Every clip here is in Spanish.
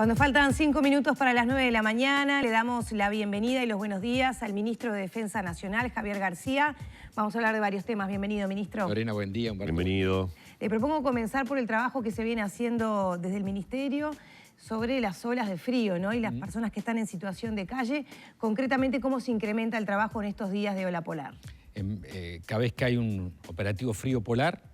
Cuando faltan 5 minutos para las 9 de la mañana, le damos la bienvenida y los buenos días al ministro de Defensa Nacional, Javier García. Vamos a hablar de varios temas. Bienvenido, ministro. Lorena, buen día. Bienvenido. Le propongo comenzar por el trabajo que se viene haciendo desde el Ministerio sobre las olas de frío, ¿no? Y las personas que están en situación de calle. Concretamente, ¿cómo se incrementa el trabajo en estos días de ola polar? Cada vez que hay un operativo frío polar,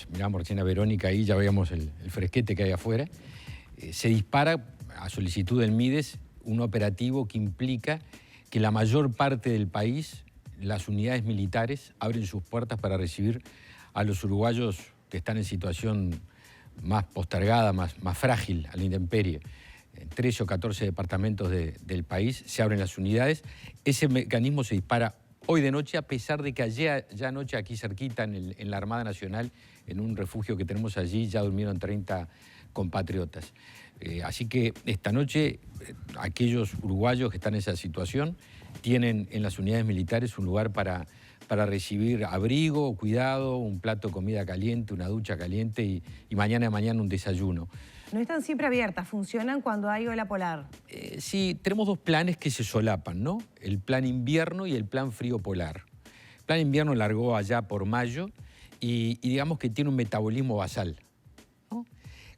miramos recién a Verónica ahí, ya veíamos el fresquete que hay afuera, se dispara a solicitud del MIDES un operativo que implica que la mayor parte del país, las unidades militares, abren sus puertas para recibir a los uruguayos que están en situación más postergada, más frágil, a la intemperie. En 13 o 14 departamentos del país se abren las unidades. Ese mecanismo se dispara hoy de noche, a pesar de que ayer, ya anoche aquí cerquita en la Armada Nacional, en un refugio que tenemos allí, ya durmieron 30 compatriotas. Así que esta noche aquellos uruguayos que están en esa situación tienen en las unidades militares un lugar para recibir abrigo, cuidado, un plato de comida caliente, una ducha caliente y mañana un desayuno. No están siempre abiertas, funcionan cuando hay ola polar. Sí, tenemos dos planes que se solapan, ¿no? El plan invierno y el plan frío polar. El plan invierno largó allá por mayo y digamos que tiene un metabolismo basal, ¿no?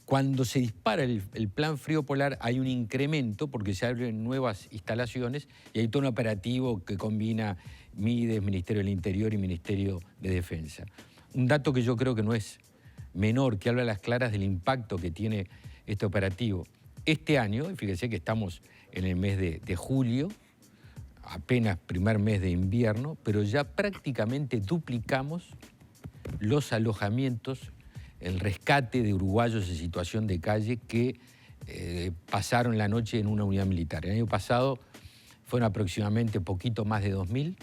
Cuando se dispara el plan frío polar hay un incremento porque se abren nuevas instalaciones y hay todo un operativo que combina MIDES, Ministerio del Interior y Ministerio de Defensa. Un dato que yo creo que no es menor, que habla a las claras del impacto que tiene este operativo. Este año, y fíjense que estamos en el mes de julio, apenas primer mes de invierno, pero ya prácticamente duplicamos los alojamientos, el rescate de uruguayos en situación de calle que pasaron la noche en una unidad militar. El año pasado fueron aproximadamente poquito más de 2.000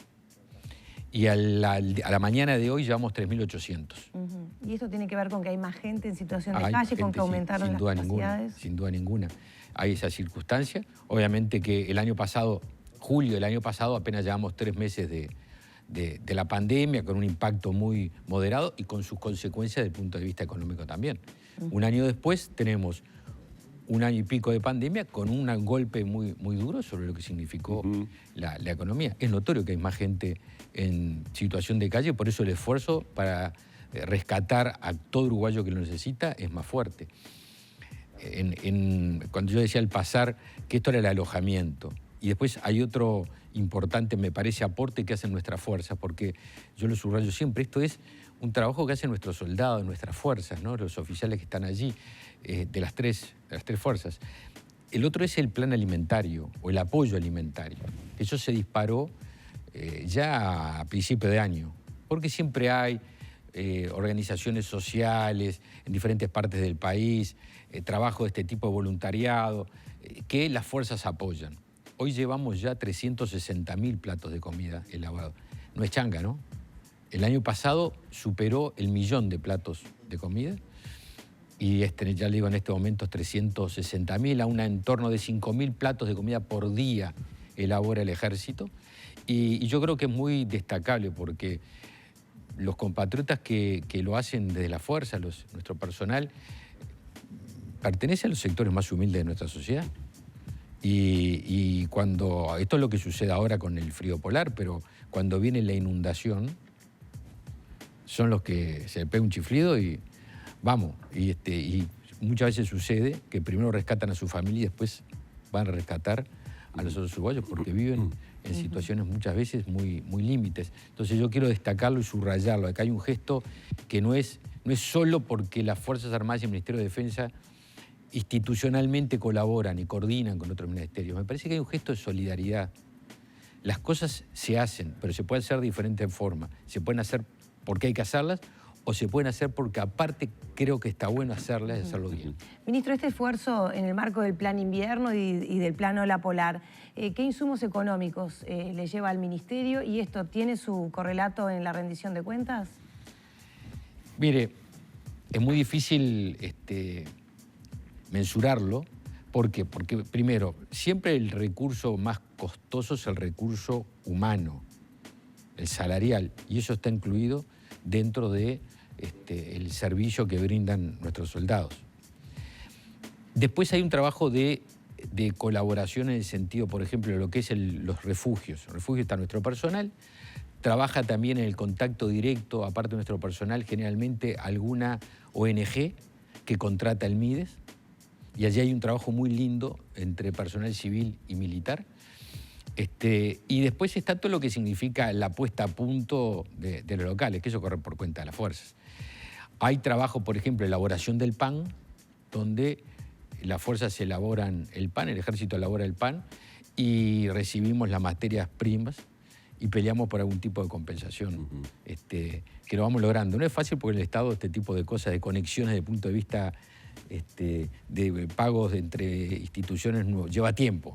y a la mañana de hoy llevamos 3.800. ¿Y esto tiene que ver con que hay más gente en situación de calle, con que aumentaron las capacidades? Sin duda ninguna. Hay esa circunstancia. Obviamente que el año pasado, julio del año pasado, apenas llevamos 3 meses de la pandemia, con un impacto muy moderado y con sus consecuencias desde el punto de vista económico también. Un año después tenemos un año y pico de pandemia con un golpe muy duro sobre lo que significó la economía. Es notorio que hay más gente en situación de calle, por eso el esfuerzo para rescatar a todo uruguayo que lo necesita es más fuerte. Cuando yo decía al pasar que esto era el alojamiento, y después hay otro importante, me parece, aporte que hacen nuestras fuerzas, porque yo lo subrayo siempre, esto es un trabajo que hacen nuestros soldados, nuestras fuerzas, ¿no? Los oficiales que están allí, de las tres fuerzas. El otro es el plan alimentario o el apoyo alimentario. Eso se disparó ya a principio de año, porque siempre hay organizaciones sociales en diferentes partes del país, trabajo de este tipo de voluntariado, que las fuerzas apoyan. Hoy llevamos ya 360.000 platos de comida elaborados. No es changa, ¿no? El año pasado superó el 1.000.000 de platos de comida y ya le digo, en este momento 360.000, a un entorno de 5.000 platos de comida por día elabora el Ejército. Y yo creo que es muy destacable porque los compatriotas que lo hacen desde la fuerza, nuestro personal, pertenece a los sectores más humildes de nuestra sociedad. Y cuando, esto es lo que sucede ahora con el frío polar, pero cuando viene la inundación, son los que se pega un chiflido y vamos. Y muchas veces sucede que primero rescatan a su familia y después van a rescatar a los otros uruguayos porque viven en situaciones muchas veces muy límites. Entonces yo quiero destacarlo y subrayarlo. Acá hay un gesto que no es solo porque las Fuerzas Armadas y el Ministerio de Defensa institucionalmente colaboran y coordinan con otros ministerios. Me parece que hay un gesto de solidaridad. Las cosas se hacen, pero se pueden hacer de diferentes formas. Se pueden hacer porque hay que hacerlas o se pueden hacer porque aparte creo que está bueno hacerlas y hacerlo bien. Ministro, este esfuerzo en el marco del plan invierno y del plan ola polar, ¿qué insumos económicos le lleva al Ministerio y esto tiene su correlato en la rendición de cuentas? Mire, es muy difícil mensurarlo. ¿Por qué? Porque primero, siempre el recurso más costoso es el recurso humano, el salarial, y eso está incluido dentro de el servicio que brindan nuestros soldados. Después hay un trabajo de colaboración en el sentido, por ejemplo, de lo que es los refugios. En los refugios está nuestro personal, trabaja también en el contacto directo, aparte de nuestro personal, generalmente alguna ONG que contrata el MIDES, y allí hay un trabajo muy lindo entre personal civil y militar. Y después está todo lo que significa la puesta a punto de los locales, que eso corre por cuenta de las fuerzas. Hay trabajo, por ejemplo, elaboración del pan, donde las fuerzas elaboran el pan, el ejército elabora el pan, y recibimos las materias primas y peleamos por algún tipo de compensación, que lo vamos logrando. No es fácil porque el Estado este tipo de cosas, de conexiones desde el punto de vista de pagos entre instituciones, lleva tiempo.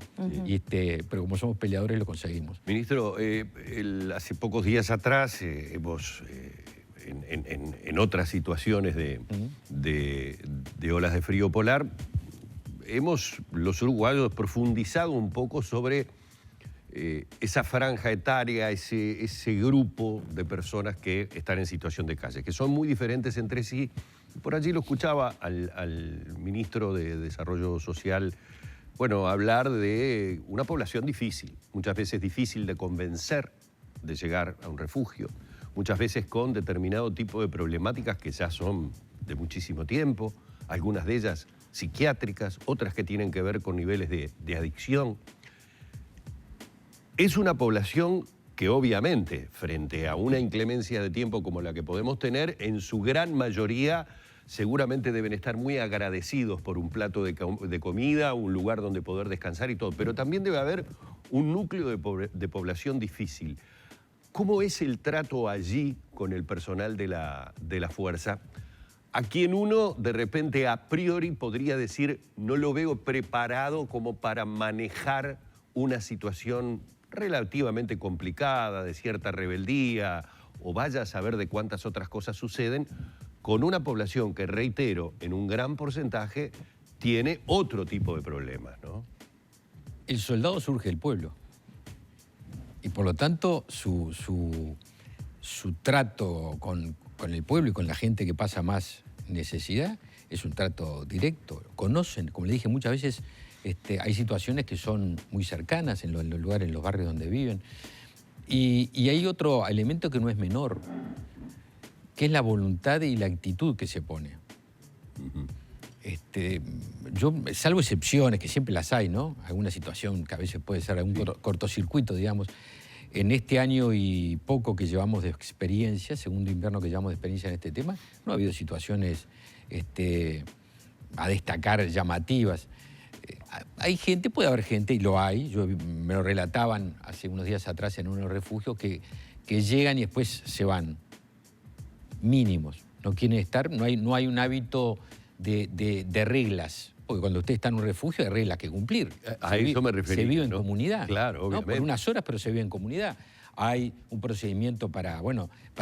Pero como somos peleadores lo conseguimos. Ministro, hace pocos días atrás hemos, en otras situaciones de olas de frío polar, hemos los uruguayos profundizado un poco sobre esa franja etaria, ese grupo de personas que están en situación de calle, que son muy diferentes entre sí. Por allí lo escuchaba al ministro de Desarrollo Social, bueno, hablar de una población difícil, muchas veces difícil de convencer de llegar a un refugio, muchas veces con determinado tipo de problemáticas que ya son de muchísimo tiempo, algunas de ellas psiquiátricas, otras que tienen que ver con niveles de adicción. Es una población que obviamente, frente a una inclemencia de tiempo como la que podemos tener, en su gran mayoría seguramente deben estar muy agradecidos por un plato de comida, un lugar donde poder descansar y todo, pero también debe haber un núcleo de población difícil. ¿Cómo es el trato allí con el personal de la fuerza? A quien uno de repente a priori podría decir no lo veo preparado como para manejar una situación relativamente complicada, de cierta rebeldía, o vaya a saber de cuántas otras cosas suceden, con una población que, reitero, en un gran porcentaje tiene otro tipo de problemas, ¿no? El soldado surge del pueblo. Y por lo tanto, su trato con el pueblo y con la gente que pasa más necesidad es un trato directo. Conocen, como le dije muchas veces, hay situaciones que son muy cercanas en los lugares, en los barrios donde viven. Y hay otro elemento que no es menor, que es la voluntad y la actitud que se pone. Yo, salvo excepciones, que siempre las hay, ¿no? Alguna situación que a veces puede ser algún cortocircuito, digamos. En este año y poco que llevamos de experiencia, segundo invierno que llevamos de experiencia en este tema, no ha habido situaciones a destacar llamativas. Hay gente, puede haber gente, y lo hay, me lo relataban hace unos días atrás en unos refugios, que llegan y después se van. Mínimos, no quieren estar, no hay un hábito de reglas, porque cuando usted está en un refugio hay reglas que cumplir. A eso me refería. Se vive ¿no? en comunidad. Claro, obviamente. ¿No? Por unas horas, pero se vive en comunidad. Hay un procedimiento para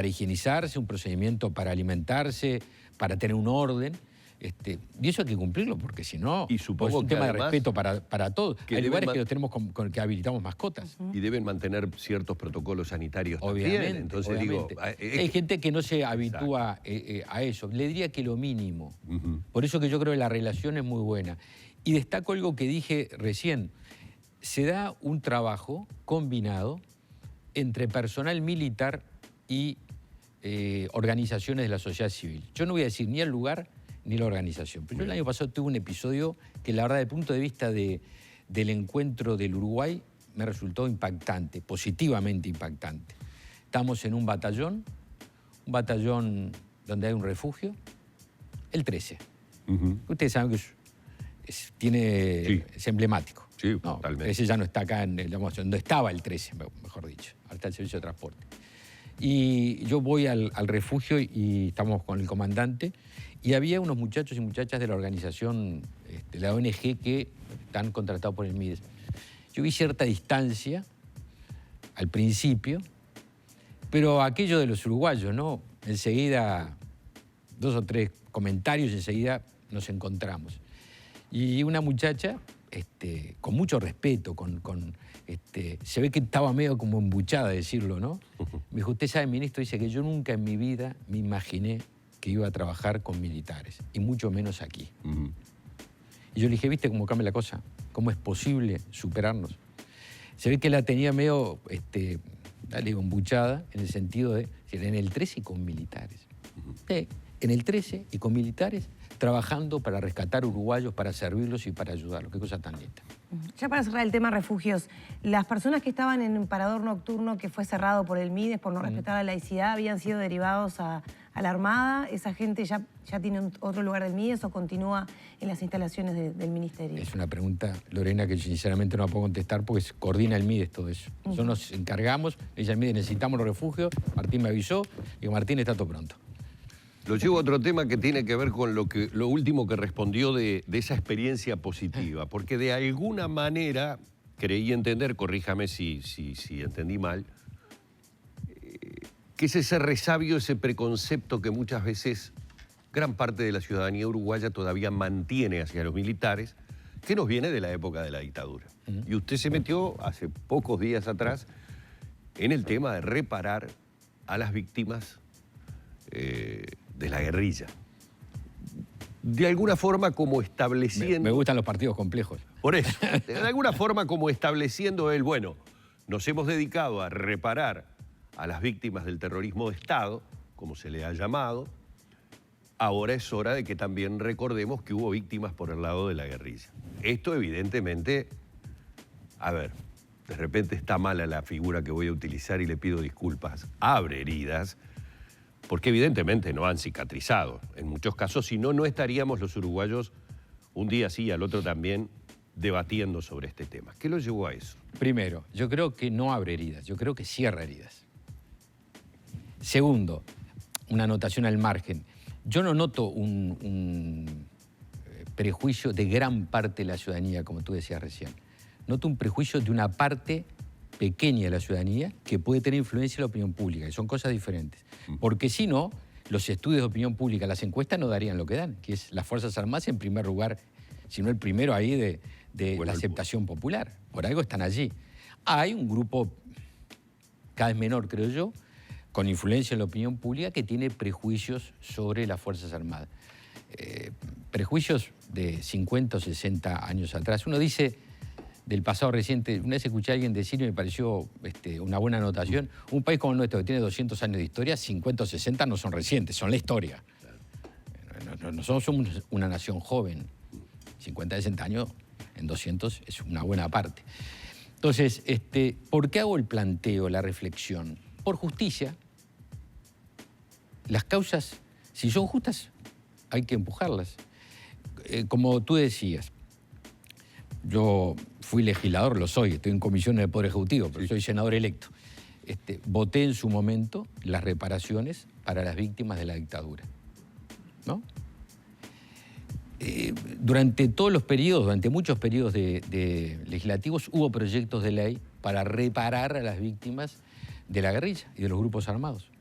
higienizarse, un procedimiento para alimentarse, para tener un orden. Y eso hay que cumplirlo, porque si no, y supongo es un que tema además, de respeto para todos. Hay lugares que los tenemos que habilitamos mascotas. Y deben mantener ciertos protocolos sanitarios obviamente, también. Entonces obviamente. digo... hay gente que no se habitúa a eso. Le diría que lo mínimo. Por eso que yo creo que la relación es muy buena. Y destaco algo que dije recién. Se da un trabajo combinado entre personal militar y organizaciones de la sociedad civil. Yo no voy a decir ni el lugar ni la organización. Pero yo el año pasado tuve un episodio que la verdad, desde el punto de vista del encuentro del Uruguay, me resultó impactante, positivamente impactante. Estamos en un batallón donde hay un refugio, el 13. Ustedes saben que es emblemático. Sí, no, totalmente. Ese ya no está acá, donde estaba el 13, mejor dicho. Ahora está el servicio de transporte. Y yo voy al refugio y estamos con el comandante, y había unos muchachos y muchachas de la organización, de la ONG, que están contratados por el MIDES. Yo vi cierta distancia al principio, pero aquello de los uruguayos, ¿no? Enseguida, 2 o 3 comentarios y enseguida nos encontramos. Y una muchacha, con mucho respeto, se ve que estaba medio como embuchada de decirlo, ¿no? Me dijo, usted sabe, ministro, dice que yo nunca en mi vida me imaginé que iba a trabajar con militares, y mucho menos aquí. Y yo le dije, ¿viste cómo cambia la cosa? ¿Cómo es posible superarnos? Se ve que la tenía medio, embuchada, en el sentido de, en el 13 y con militares. En el 13 y con militares, trabajando para rescatar uruguayos, para servirlos y para ayudarlos. Qué cosa tan linda. Ya para cerrar el tema refugios, las personas que estaban en un parador nocturno que fue cerrado por el MIDES por no respetar la laicidad, ¿habían sido derivados a la Armada? ¿Esa gente ya tiene otro lugar del MIDES o continúa en las instalaciones del Ministerio? Es una pregunta, Lorena, que yo sinceramente no la puedo contestar porque coordina el MIDES todo eso. Nosotros nos encargamos, ella el MIDES, necesitamos los refugios, Martín me avisó, digo, Martín, está todo pronto. Lo llevo a otro tema que tiene que ver con lo último que respondió de esa experiencia positiva, porque de alguna manera creí entender, corríjame si entendí mal, que es ese resabio, ese preconcepto que muchas veces gran parte de la ciudadanía uruguaya todavía mantiene hacia los militares, que nos viene de la época de la dictadura. Y usted se metió hace pocos días atrás en el tema de reparar a las víctimas de la guerrilla. De alguna forma como estableciendo... Me gustan los partidos complejos. Por eso, de alguna forma como estableciendo él, bueno, nos hemos dedicado a reparar a las víctimas del terrorismo de Estado, como se le ha llamado, ahora es hora de que también recordemos que hubo víctimas por el lado de la guerrilla. Esto evidentemente, a ver, de repente está mala la figura que voy a utilizar y le pido disculpas, abre heridas, porque evidentemente no han cicatrizado. En muchos casos, si no, no estaríamos los uruguayos un día sí y al otro también debatiendo sobre este tema. ¿Qué lo llevó a eso? Primero, yo creo que no abre heridas, yo creo que cierra heridas. Segundo, una anotación al margen. Yo no noto un prejuicio de gran parte de la ciudadanía, como tú decías recién. Noto un prejuicio de una parte pequeña de la ciudadanía que puede tener influencia en la opinión pública, y son cosas diferentes. Porque si no, los estudios de opinión pública, las encuestas no darían lo que dan, que es las Fuerzas Armadas en primer lugar, sino el primero ahí de la aceptación popular. Por algo están allí. Hay un grupo cada vez menor, creo yo, con influencia en la opinión pública que tiene prejuicios sobre las Fuerzas Armadas. Prejuicios de 50 o 60 años atrás. Uno dice del pasado reciente, una vez escuché a alguien decir y me pareció una buena anotación, un país como el nuestro que tiene 200 años de historia, 50 o 60 no son recientes, son la historia. Nosotros somos una nación joven, 50 o 60 años en 200 es una buena parte. Entonces, ¿por qué hago el planteo, la reflexión? Por justicia. Las causas, si son justas, hay que empujarlas. Como tú decías, yo fui legislador, lo soy, estoy en comisión del Poder Ejecutivo, pero soy senador electo. Voté en su momento las reparaciones para las víctimas de la dictadura, ¿no? Durante todos los periodos, durante muchos periodos legislativos, hubo proyectos de ley para reparar a las víctimas de la guerrilla y de los grupos armados.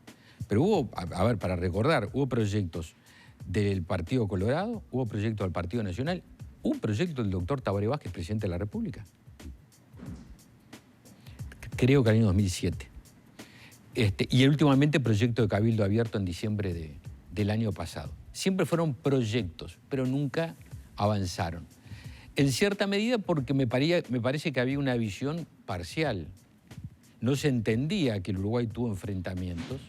Pero hubo, a ver, para recordar, hubo proyectos del Partido Colorado, hubo proyectos del Partido Nacional, hubo un proyecto del doctor Tabaré Vázquez, presidente de la República. Creo que en el año 2007. Y últimamente proyecto de Cabildo Abierto en diciembre del año pasado. Siempre fueron proyectos, pero nunca avanzaron. En cierta medida porque me parece que había una visión parcial. No se entendía que el Uruguay tuvo enfrentamientos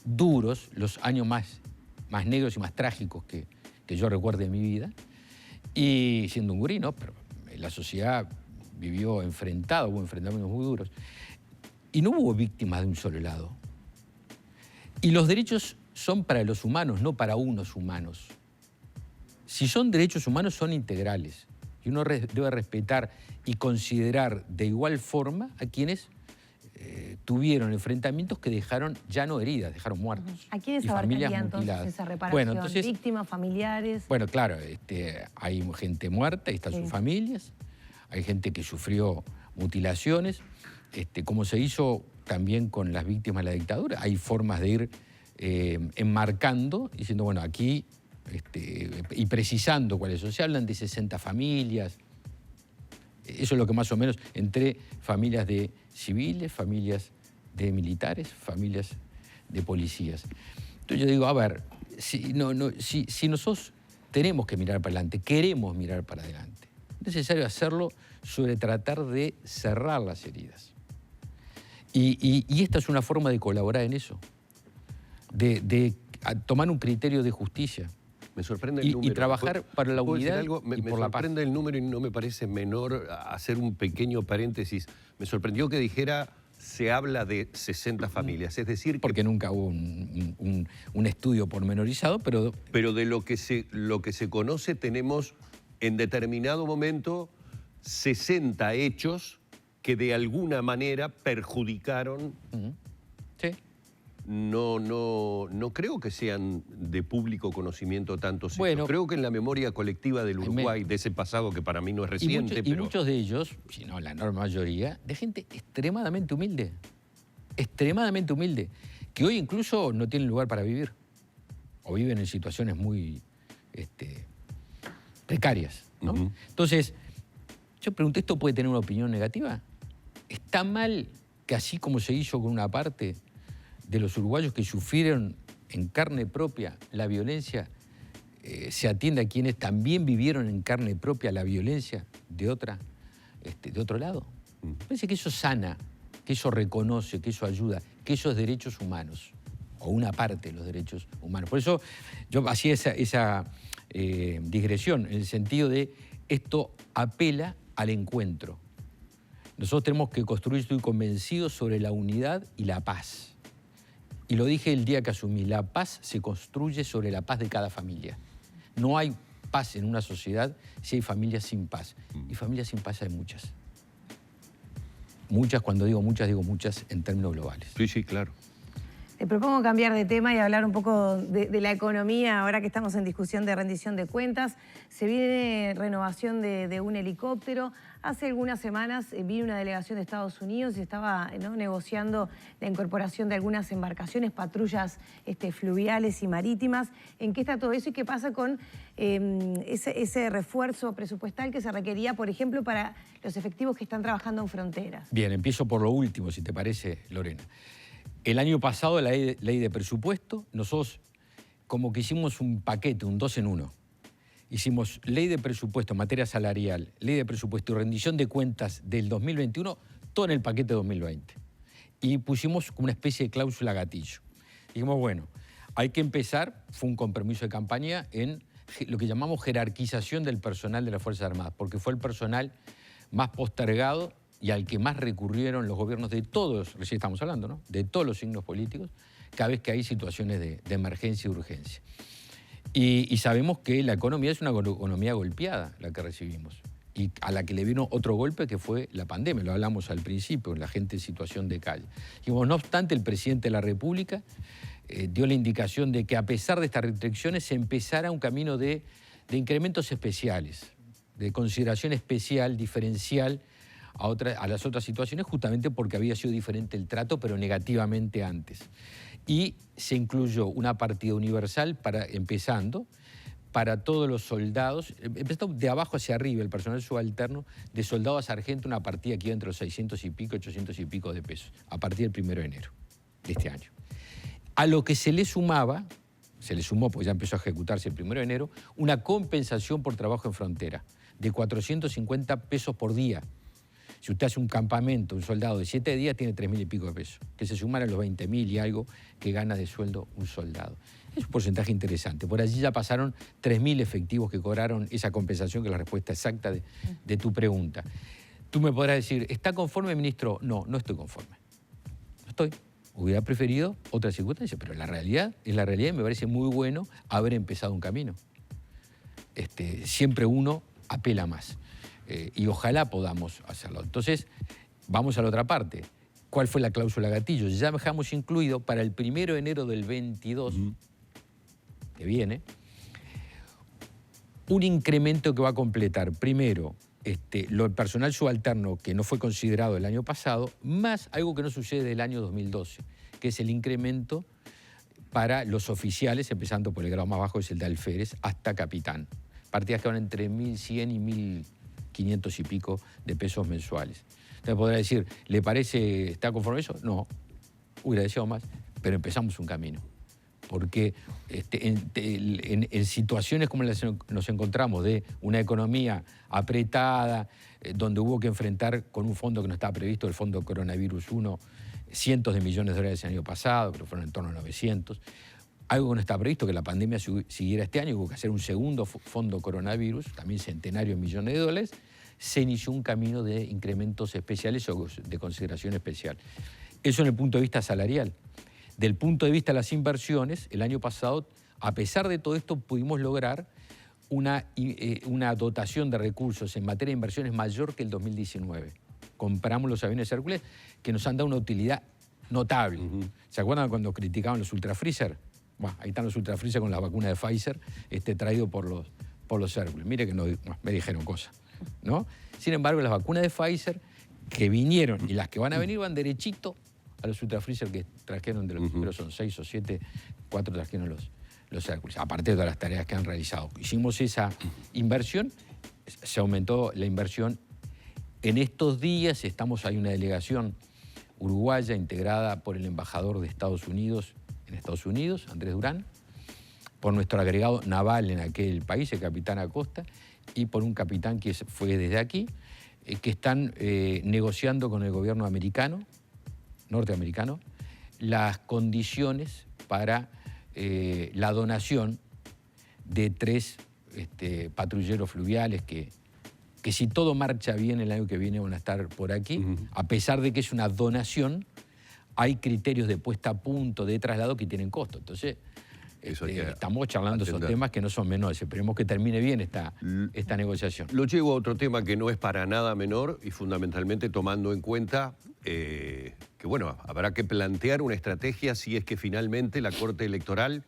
duros, los años más negros y más trágicos que yo recuerdo en mi vida. Y siendo un gurí, ¿no? Pero la sociedad vivió enfrentada, hubo enfrentamientos muy duros. Y no hubo víctimas de un solo lado. Y los derechos son para los humanos, no para unos humanos. Si son derechos humanos, son integrales. Y uno debe respetar y considerar de igual forma a quienes tuvieron enfrentamientos que dejaron ya no heridas, dejaron muertos. ¿A quiénes abarcaría entonces esa reparación? Bueno, entonces, ¿víctimas, familiares? Bueno, claro, hay gente muerta, ahí están sus familias, hay gente que sufrió mutilaciones, como se hizo también con las víctimas de la dictadura. Hay formas de ir enmarcando, diciendo, bueno, aquí, y precisando cuáles son. Se hablan de 60 familias, eso es lo que más o menos, entre familias de civiles, familias de militares, familias de policías. Entonces yo digo, a ver, si nosotros tenemos que mirar para adelante, queremos mirar para adelante. Es necesario hacerlo sobre tratar de cerrar las heridas. Y esta es una forma de colaborar en eso, de tomar un criterio de justicia. Me sorprende el número. Y trabajar para la unidad algo? y por la paz. Me sorprende el número y no me parece menor hacer un pequeño paréntesis. Me sorprendió que dijera, se habla de 60 familias, es decir... Porque nunca hubo un estudio pormenorizado, pero... Pero de lo que se conoce tenemos en determinado momento 60 hechos que de alguna manera perjudicaron... Sí. No creo que sean de público conocimiento tantos hechos. Bueno, creo que en la memoria colectiva del Uruguay, de ese pasado que para mí no es reciente, y muchos de ellos, si no la enorme mayoría, de gente extremadamente humilde, que hoy incluso no tienen lugar para vivir, o viven en situaciones muy precarias, ¿no? Uh-huh. Entonces, yo pregunté, ¿esto puede tener una opinión negativa? ¿Está mal que así como se hizo con una parte de los uruguayos que sufrieron en carne propia la violencia, se atienda a quienes también vivieron en carne propia la violencia de otro lado? Me parece que eso sana, que eso reconoce, que eso ayuda, que eso es derechos humanos, o una parte de los derechos humanos. Por eso yo hacía esa digresión, en el sentido de esto apela al encuentro. Nosotros tenemos que construir, estoy convencido, sobre la unidad y la paz. Y lo dije el día que asumí, la paz se construye sobre la paz de cada familia. No hay paz en una sociedad si hay familias sin paz. Y familias sin paz hay muchas. Muchas, cuando digo muchas en términos globales. Sí, sí, claro. Le propongo cambiar de tema y hablar un poco de la economía, ahora que estamos en discusión de rendición de cuentas. Se viene renovación de un helicóptero. Hace algunas semanas vino una delegación de Estados Unidos y estaba, ¿no?, negociando la incorporación de algunas embarcaciones, patrullas fluviales y marítimas. ¿En qué está todo eso y qué pasa con ese refuerzo presupuestal que se requería, por ejemplo, para los efectivos que están trabajando en fronteras? Bien, empiezo por lo último, si te parece, Lorena. El año pasado, la ley de presupuesto, nosotros como que hicimos un paquete, un 2 en 1. Hicimos ley de presupuesto, materia salarial, ley de presupuesto y rendición de cuentas del 2021, todo en el paquete 2020. Y pusimos una especie de cláusula gatillo. Dijimos, bueno, hay que empezar, fue un compromiso de campaña, en lo que llamamos jerarquización del personal de las Fuerzas Armadas, porque fue el personal más postergado y al que más recurrieron los gobiernos de todos, recién estamos hablando, ¿no?, de todos los signos políticos, cada vez que hay situaciones de emergencia y urgencia. Y sabemos que la economía es una economía golpeada, la que recibimos, y a la que le vino otro golpe que fue la pandemia, lo hablamos al principio, la gente en situación de calle. Dijimos, no obstante, el presidente de la República dio la indicación de que a pesar de estas restricciones se empezara un camino de incrementos especiales, de consideración especial, diferencial, a las otras situaciones, justamente porque había sido diferente el trato, pero negativamente antes. Y se incluyó una partida universal, empezando, para todos los soldados, empezando de abajo hacia arriba, el personal subalterno, de soldado a sargento, una partida que iba entre los 600 y pico, 800 y pico de pesos, a partir del 1 de enero de este año. A lo que se le sumó, porque ya empezó a ejecutarse el 1 de enero, una compensación por trabajo en frontera, de 450 pesos por día. Si usted hace un campamento, un soldado de 7 días, tiene 3.000 y pico de pesos, que se suman a los 20.000 y algo que gana de sueldo un soldado. Es un porcentaje interesante. Por allí ya pasaron 3.000 efectivos que cobraron esa compensación, que es la respuesta exacta de tu pregunta. Tú me podrás decir, ¿está conforme, ministro? No, no estoy conforme. No estoy. Hubiera preferido otras circunstancias, pero la realidad es la realidad y me parece muy bueno haber empezado un camino. Siempre uno apela más. Y ojalá podamos hacerlo. Entonces, vamos a la otra parte. ¿Cuál fue la cláusula gatillo? Ya dejamos incluido para el 1 de enero del 22, que viene, un incremento que va a completar, primero, el personal subalterno que no fue considerado el año pasado, más algo que no sucede del año 2012, que es el incremento para los oficiales, empezando por el grado más bajo, es el de alférez, hasta capitán. Partidas que van entre 1.100 y 1.500 y pico de pesos mensuales. Entonces podrá decir, ¿le parece, está conforme eso? No, hubiera deseado más, pero empezamos un camino. porque en situaciones como las que nos encontramos, de una economía apretada, donde hubo que enfrentar con un fondo que no estaba previsto, el Fondo Coronavirus 1, cientos de millones de dólares el año pasado, pero fueron en torno a 900. Algo que no estaba previsto, que la pandemia siguiera este año, hubo que hacer un segundo fondo coronavirus, también centenario en millones de dólares. Se inició un camino de incrementos especiales o de consideración especial. Eso en el punto de vista salarial. Del punto de vista de las inversiones, el año pasado, a pesar de todo esto, pudimos lograr una dotación de recursos en materia de inversiones mayor que el 2019. Compramos los aviones Hércules que nos han dado una utilidad notable. ¿Se acuerdan cuando criticaban los ultrafreezer? Bueno, ahí están los ultrafreezer con la vacuna de Pfizer, traído por los Hércules. Mire que no, me dijeron cosas, ¿no? Sin embargo, las vacunas de Pfizer que vinieron y las que van a venir van derechito a los ultrafreezer que trajeron de los primeros, son 6 o 7, 4 trajeron los Hércules, aparte de todas las tareas que han realizado. Hicimos esa inversión, se aumentó la inversión. En estos días hay una delegación uruguaya integrada por el embajador de Estados Unidos en Estados Unidos, Andrés Durán, por nuestro agregado naval en aquel país, el capitán Acosta, y por un capitán que fue desde aquí, que están negociando con el gobierno norteamericano, las condiciones para la donación de 3 patrulleros fluviales que si todo marcha bien el año que viene van a estar por aquí. A pesar de que es una donación, hay criterios de puesta a punto, de traslado que tienen costo. Entonces, estamos charlando esos temas que no son menores. Esperemos que termine bien esta negociación. Lo llevo a otro tema que no es para nada menor y fundamentalmente tomando en cuenta que, bueno, habrá que plantear una estrategia si es que finalmente la Corte Electoral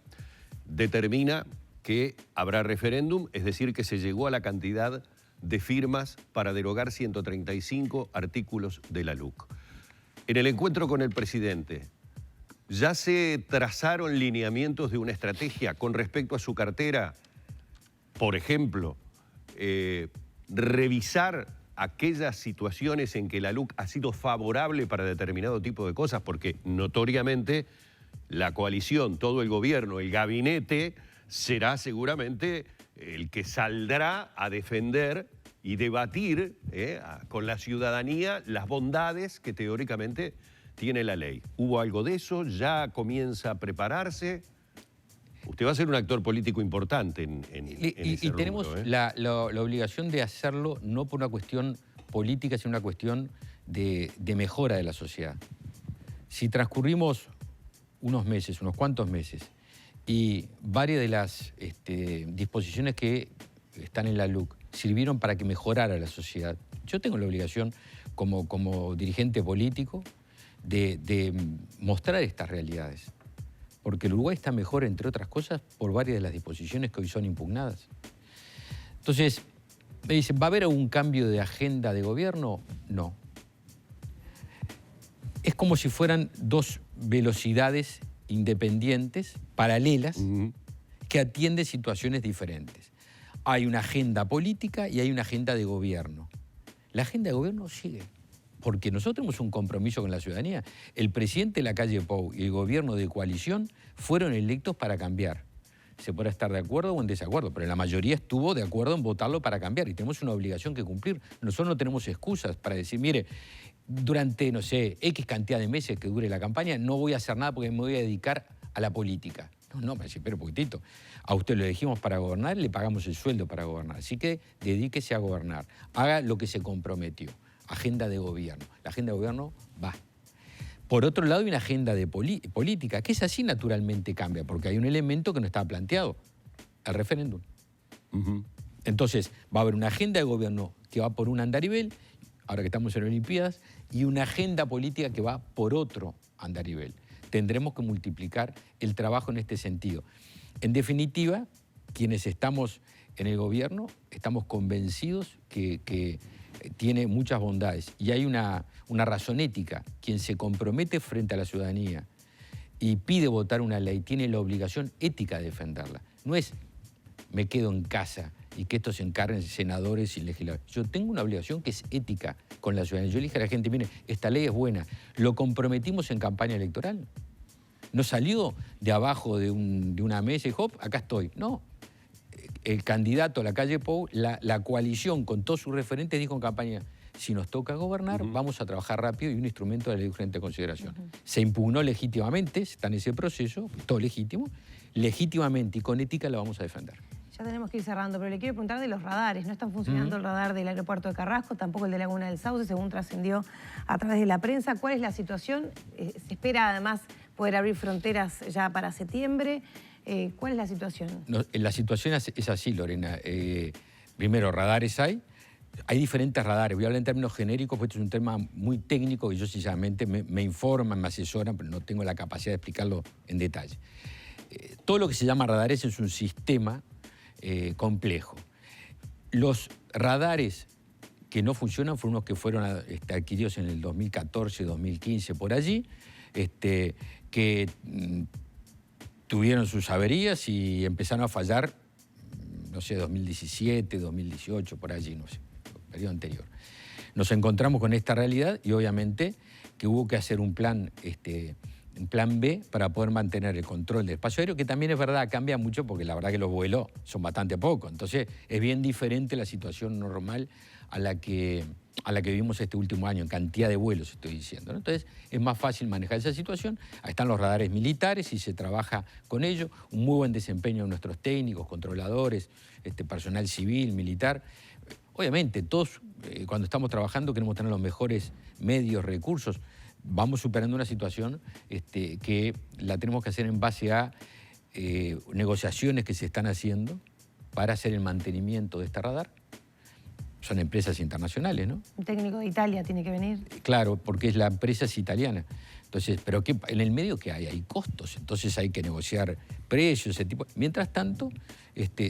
determina que habrá referéndum, es decir, que se llegó a la cantidad de firmas para derogar 135 artículos de la LUC. En el encuentro con el presidente, ¿ya se trazaron lineamientos de una estrategia con respecto a su cartera? Por ejemplo, revisar aquellas situaciones en que la LUC ha sido favorable para determinado tipo de cosas, porque notoriamente la coalición, todo el gobierno, el gabinete, será seguramente el que saldrá a defender y debatir con la ciudadanía las bondades que teóricamente tiene la ley. ¿Hubo algo de eso? ¿Ya comienza a prepararse? Usted va a ser un actor político importante en ese rubro, tenemos la obligación de hacerlo no por una cuestión política, sino una cuestión de mejora de la sociedad. Si transcurrimos unos cuantos meses, y varias de las disposiciones que están en la LUC sirvieron para que mejorara la sociedad, yo tengo la obligación como dirigente político de mostrar estas realidades. Porque el Uruguay está mejor, entre otras cosas, por varias de las disposiciones que hoy son impugnadas. Entonces, me dicen, ¿va a haber algún cambio de agenda de gobierno? No. Es como si fueran 2 velocidades independientes, paralelas, que atienden situaciones diferentes. Hay una agenda política y hay una agenda de gobierno. La agenda de gobierno sigue. Porque nosotros tenemos un compromiso con la ciudadanía. El presidente de la calle Pou y el gobierno de coalición fueron electos para cambiar. Se podrá estar de acuerdo o en desacuerdo, pero la mayoría estuvo de acuerdo en votarlo para cambiar y tenemos una obligación que cumplir. Nosotros no tenemos excusas para decir, mire, durante, no sé, X cantidad de meses que dure la campaña, no voy a hacer nada porque me voy a dedicar a la política. No, me dice, espera un poquitito. A usted lo elegimos para gobernar, le pagamos el sueldo para gobernar. Así que dedíquese a gobernar. Haga lo que se comprometió. Agenda de gobierno. La agenda de gobierno va. Por otro lado, hay una agenda de política, que es así naturalmente cambia, porque hay un elemento que no estaba planteado, el referéndum. Entonces, va a haber una agenda de gobierno que va por un andarivel, ahora que estamos en Olimpiadas, y una agenda política que va por otro andarivel. Tendremos que multiplicar el trabajo en este sentido. En definitiva, quienes estamos en el gobierno, estamos convencidos que tiene muchas bondades y hay una razón ética. Quien se compromete frente a la ciudadanía y pide votar una ley tiene la obligación ética de defenderla. No es me quedo en casa y que esto se encarguen senadores y legisladores. Yo tengo una obligación que es ética con la ciudadanía. Yo le dije a la gente, mire, esta ley es buena. Lo comprometimos en campaña electoral. no salió de abajo de una mesa y dijo, acá estoy. No, el candidato a la calle Pou, la coalición con todos sus referentes dijo en campaña, si nos toca gobernar, vamos a trabajar rápido y un instrumento de la ley de urgente consideración. Se impugnó legítimamente, está en ese proceso, todo legítimo, legítimamente y con ética la vamos a defender. Ya tenemos que ir cerrando, pero le quiero preguntar de los radares. No están funcionando el radar del aeropuerto de Carrasco, tampoco el de Laguna del Sauce, según trascendió a través de la prensa. ¿Cuál es la situación? Se espera además poder abrir fronteras ya para septiembre. ¿Cuál es la situación? No, la situación es así, Lorena. Primero, radares hay diferentes radares. Voy a hablar en términos genéricos, porque esto es un tema muy técnico que yo sencillamente me informan, me asesoran, pero no tengo la capacidad de explicarlo en detalle. Todo lo que se llama radares es un sistema complejo. Los radares que no funcionan fueron unos que fueron adquiridos en el 2014, 2015, por allí, que tuvieron sus averías y empezaron a fallar, no sé, 2017, 2018, por allí, no sé, periodo anterior. Nos encontramos con esta realidad y obviamente que hubo que hacer un plan B para poder mantener el control del espacio aéreo, que también es verdad, cambia mucho porque la verdad que los vuelos son bastante pocos. Entonces es bien diferente la situación normal a la que vivimos este último año, en cantidad de vuelos estoy diciendo, ¿no? Entonces es más fácil manejar esa situación. Ahí están los radares militares y se trabaja con ellos. Un muy buen desempeño de nuestros técnicos, controladores, personal civil, militar. Obviamente todos cuando estamos trabajando queremos tener los mejores medios, recursos. Vamos superando una situación que la tenemos que hacer en base a negociaciones que se están haciendo para hacer el mantenimiento de este radar. Son empresas internacionales, ¿no? Un técnico de Italia tiene que venir. Claro, porque la empresa es italiana. Entonces, pero en el medio ¿qué hay? Hay costos, entonces hay que negociar precios, ese tipo. Mientras tanto,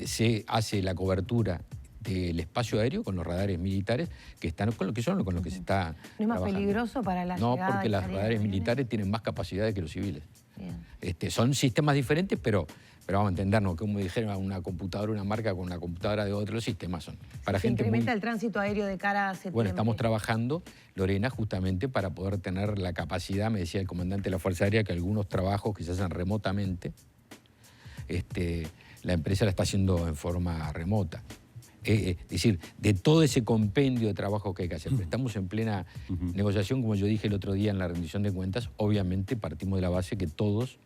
se hace la cobertura del espacio aéreo con los radares militares que están con lo que se está ¿No es más trabajando. peligroso para la No, llegada porque y los salida de radares aviones? militares tienen más capacidades que los civiles. Bien. Son sistemas diferentes, pero vamos a entendernos, como dijeron, una computadora, una marca con una computadora de otro, los sistemas son para Se gente incrementa el tránsito aéreo de cara a septiembre. Bueno, estamos trabajando, Lorena, justamente para poder tener la capacidad, me decía el comandante de la Fuerza Aérea, que algunos trabajos que se hacen remotamente, la empresa la está haciendo en forma remota. Es decir, de todo ese compendio de trabajo que hay que hacer. Pero estamos en plena negociación, como yo dije el otro día en la rendición de cuentas, obviamente partimos de la base que todos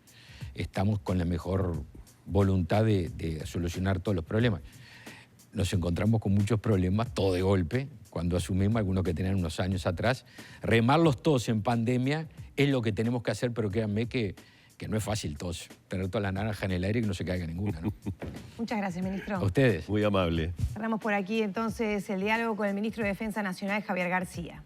estamos con la mejor voluntad de solucionar todos los problemas. Nos encontramos con muchos problemas, todo de golpe, cuando asumimos algunos que tenían unos años atrás. Remarlos todos en pandemia es lo que tenemos que hacer, pero créanme que no es fácil todos, tener toda la naranja en el aire y que no se caiga ninguna, ¿no? Muchas gracias, ministro. A ustedes. Muy amable. Cerramos por aquí entonces el diálogo con el ministro de Defensa Nacional, Javier García.